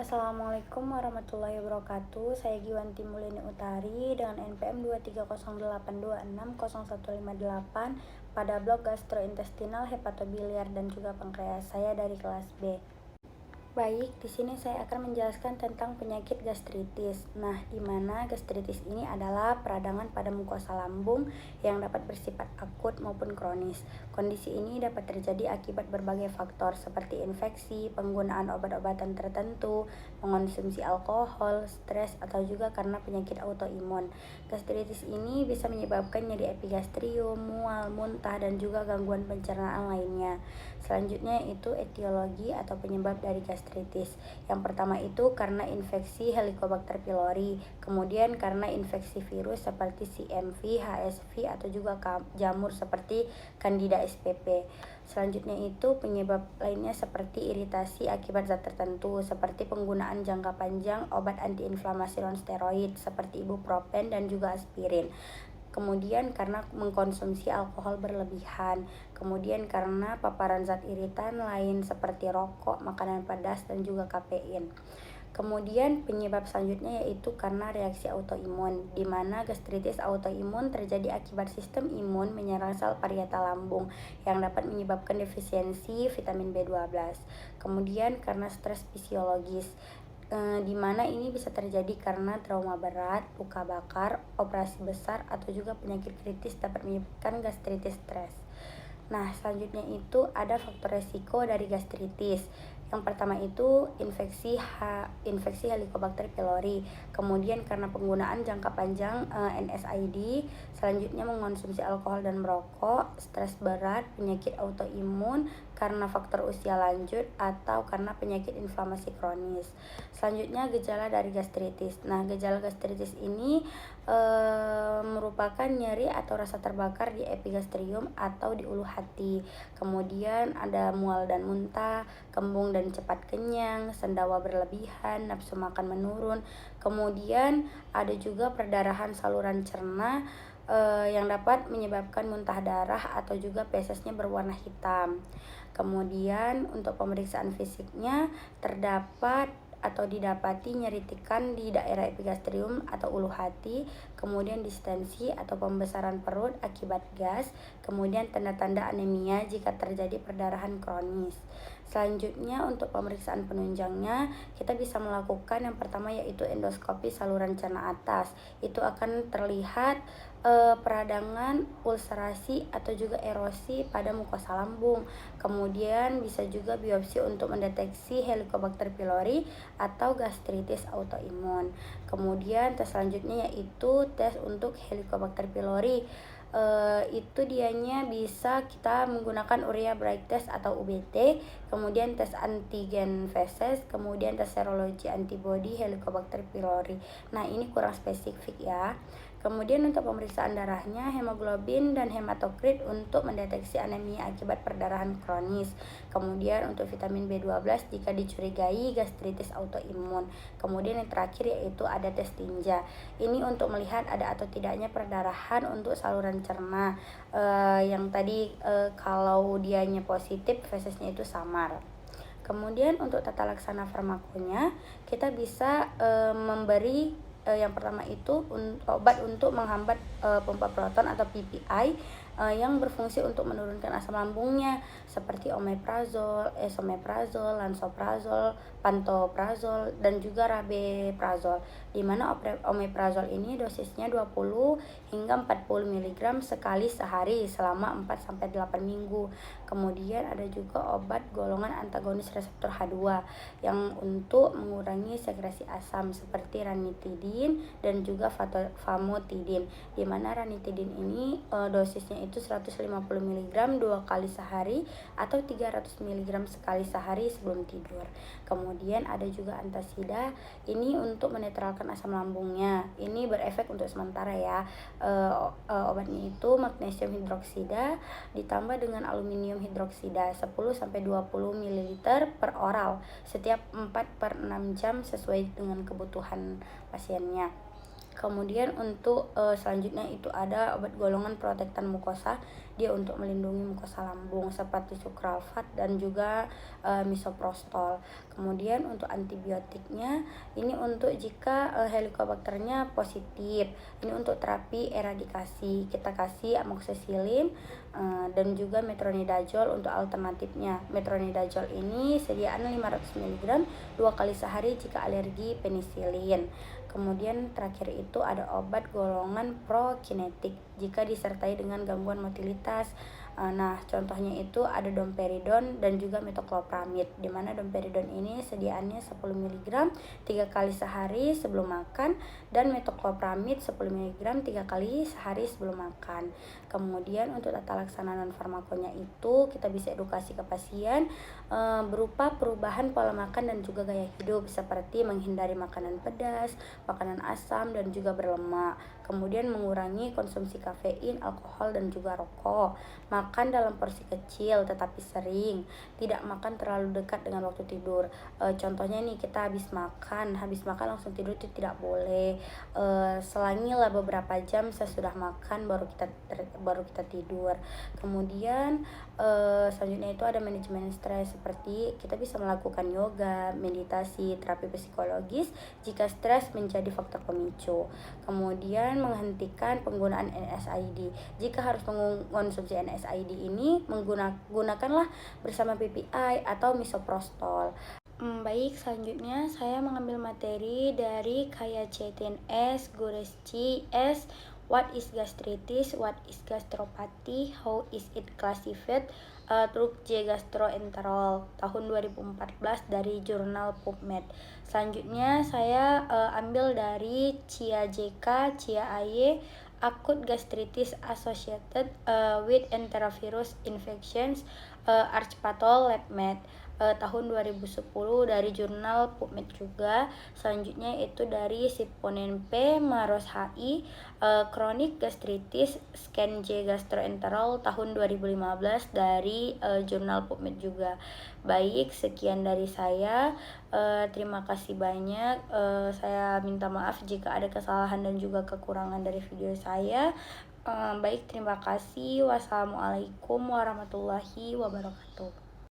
Assalamualaikum warahmatullahi wabarakatuh. Saya Giwanti Mulyani Utari dengan NPM 23082601158 pada blok gastrointestinal, hepatobiliar dan juga pankreas. Saya dari kelas B. Baik, di sini saya akan menjelaskan tentang penyakit gastritis. Nah, di mana gastritis ini adalah peradangan pada mukosa lambung yang dapat bersifat akut maupun kronis. Kondisi ini dapat terjadi akibat berbagai faktor seperti infeksi, penggunaan obat-obatan tertentu, mengonsumsi alkohol, stres, atau juga karena penyakit autoimun. Gastritis ini bisa menyebabkan nyeri epigastrium, mual, muntah, dan juga gangguan pencernaan lainnya. Selanjutnya itu etiologi atau penyebab dari gastritis. Yang pertama itu karena infeksi Helicobacter pylori, kemudian karena infeksi virus seperti CMV, HSV, atau juga jamur seperti Candida spp. Selanjutnya itu penyebab lainnya seperti iritasi akibat zat tertentu, seperti penggunaan jangka panjang obat antiinflamasi non-steroid seperti ibuprofen dan juga aspirin. Kemudian karena mengkonsumsi alkohol berlebihan, kemudian karena paparan zat iritan lain seperti rokok, makanan pedas, dan juga kafein. Kemudian penyebab selanjutnya yaitu karena reaksi autoimun, di mana gastritis autoimun terjadi akibat sistem imun menyerang sel parietal lambung yang dapat menyebabkan defisiensi vitamin B12. Kemudian karena stres fisiologis, di mana ini bisa terjadi karena trauma berat, luka bakar, operasi besar, atau juga penyakit kritis dapat menyebabkan gastritis stres. Nah, selanjutnya itu ada faktor resiko dari gastritis. Yang pertama itu infeksi Helicobacter pylori. Kemudian karena penggunaan jangka panjang NSAID, selanjutnya mengonsumsi alkohol dan merokok, stres berat, penyakit autoimun karena faktor usia lanjut atau karena penyakit inflamasi kronis. Selanjutnya gejala dari gastritis. Nah, gejala gastritis ini merupakan nyeri atau rasa terbakar di epigastrium atau di ulu hati. Kemudian ada mual dan muntah, kembung dan cepat kenyang, sendawa berlebihan, nafsu makan menurun. Kemudian ada juga perdarahan saluran cerna yang dapat menyebabkan muntah darah atau juga fesesnya berwarna hitam. Kemudian untuk pemeriksaan fisiknya terdapat atau didapati nyeritikan di daerah epigastrium atau ulu hati, kemudian distensi atau pembesaran perut akibat gas, kemudian tanda-tanda anemia jika terjadi perdarahan kronis. Selanjutnya untuk pemeriksaan penunjangnya, kita bisa melakukan yang pertama yaitu endoskopi saluran cerna atas. Itu akan terlihat peradangan, ulcerasi, atau juga erosi pada mukosa lambung. Kemudian bisa juga biopsi untuk mendeteksi Helicobacter pylori atau gastritis autoimun. Kemudian tes selanjutnya yaitu tes untuk Helicobacter pylori. Itu dianya bisa kita menggunakan urea breath test atau UBT, kemudian tes antigen feses, kemudian tes serologi antibody Helicobacter pylori. Nah, ini kurang spesifik ya. Kemudian untuk pemeriksaan darahnya, hemoglobin dan hematokrit untuk mendeteksi anemia akibat perdarahan kronis. Kemudian untuk vitamin B12 jika dicurigai gastritis autoimun. Kemudian yang terakhir yaitu ada tes tinja. Ini untuk melihat ada atau tidaknya perdarahan untuk saluran cerna. Yang tadi kalau dianya positif, fesesnya itu samar. Kemudian untuk tata laksana farmakonya, kita bisa memberi yang pertama itu obat untuk menghambat pompa proton atau PPI yang berfungsi untuk menurunkan asam lambungnya seperti omeprazol, esomeprazol, lansoprazol, pantoprazol, dan juga rabeprazol. Di mana omeprazol ini dosisnya 20 hingga 40 mg sekali sehari selama 4 sampai 8 minggu. Kemudian ada juga obat golongan antagonis reseptor H2 yang untuk mengurangi sekresi asam seperti ranitidin dan juga famotidin. Di mana ranitidin ini dosisnya itu 150 mg 2 kali sehari atau 300 mg sekali sehari sebelum tidur. Kemudian ada juga antasida, ini untuk menetralkan asam lambungnya. Ini berefek untuk sementara ya. Obatnya itu magnesium hidroksida ditambah dengan aluminium hidroksida 10 sampai 20 ml per oral setiap 4 per 6 jam sesuai dengan kebutuhan pasiennya. Kemudian untuk selanjutnya itu ada obat golongan protektan mukosa, dia untuk melindungi mukosa lambung seperti sukralfat dan juga misoprostol. Kemudian untuk antibiotiknya ini untuk jika helikobakternya positif, ini untuk terapi eradikasi kita kasih amoxicillin dan juga metronidazole untuk alternatifnya. Metronidazole ini sediaan 500 mg 2 kali sehari jika alergi penisilin. Kemudian terakhir itu ada obat golongan prokinetik jika disertai dengan gangguan motilitas. Nah, contohnya itu ada domperidon dan juga metoclopramid, di mana domperidon ini sediaannya 10 mg 3 kali sehari sebelum makan dan metoclopramid 10 mg 3 kali sehari sebelum makan. Kemudian untuk tata laksana non farmakonya itu kita bisa edukasi ke pasien berupa perubahan pola makan dan juga gaya hidup seperti menghindari makanan pedas, makanan asam dan juga berlemak. Kemudian mengurangi konsumsi kafein, alkohol dan juga rokok. Makan dalam porsi kecil tetapi sering. Tidak makan terlalu dekat dengan waktu tidur. Contohnya nih kita habis makan langsung tidur itu tidak boleh. Selangilah beberapa jam sesudah makan baru kita tidur. Kemudian selanjutnya itu ada manajemen stres, seperti kita bisa melakukan yoga, meditasi, terapi psikologis jika stres menjadi faktor pemicu. Kemudian menghentikan penggunaan NSAID. Jika harus mengonsumsi NSAID ini, gunakanlah bersama PPI atau misoprostol. Baik, selanjutnya saya mengambil materi dari Kaya CTNS, Guresci S, What is gastritis, what is gastropathy, how is it classified, Truk J Gastroenterol tahun 2014 dari jurnal PubMed. Selanjutnya saya ambil dari Cia JK, Cia AY, Acute Gastritis Associated with Enterovirus Infections, Archpatol LabMed tahun 2010 dari jurnal PubMed juga. Selanjutnya itu dari Siponen P, Maros HI, Chronic Gastritis Scan J Gastroenterol tahun 2015 dari jurnal PubMed juga. Baik, sekian dari saya. Terima kasih banyak. Saya minta maaf jika ada kesalahan dan juga kekurangan dari video saya. Baik, terima kasih. Wassalamualaikum warahmatullahi wabarakatuh.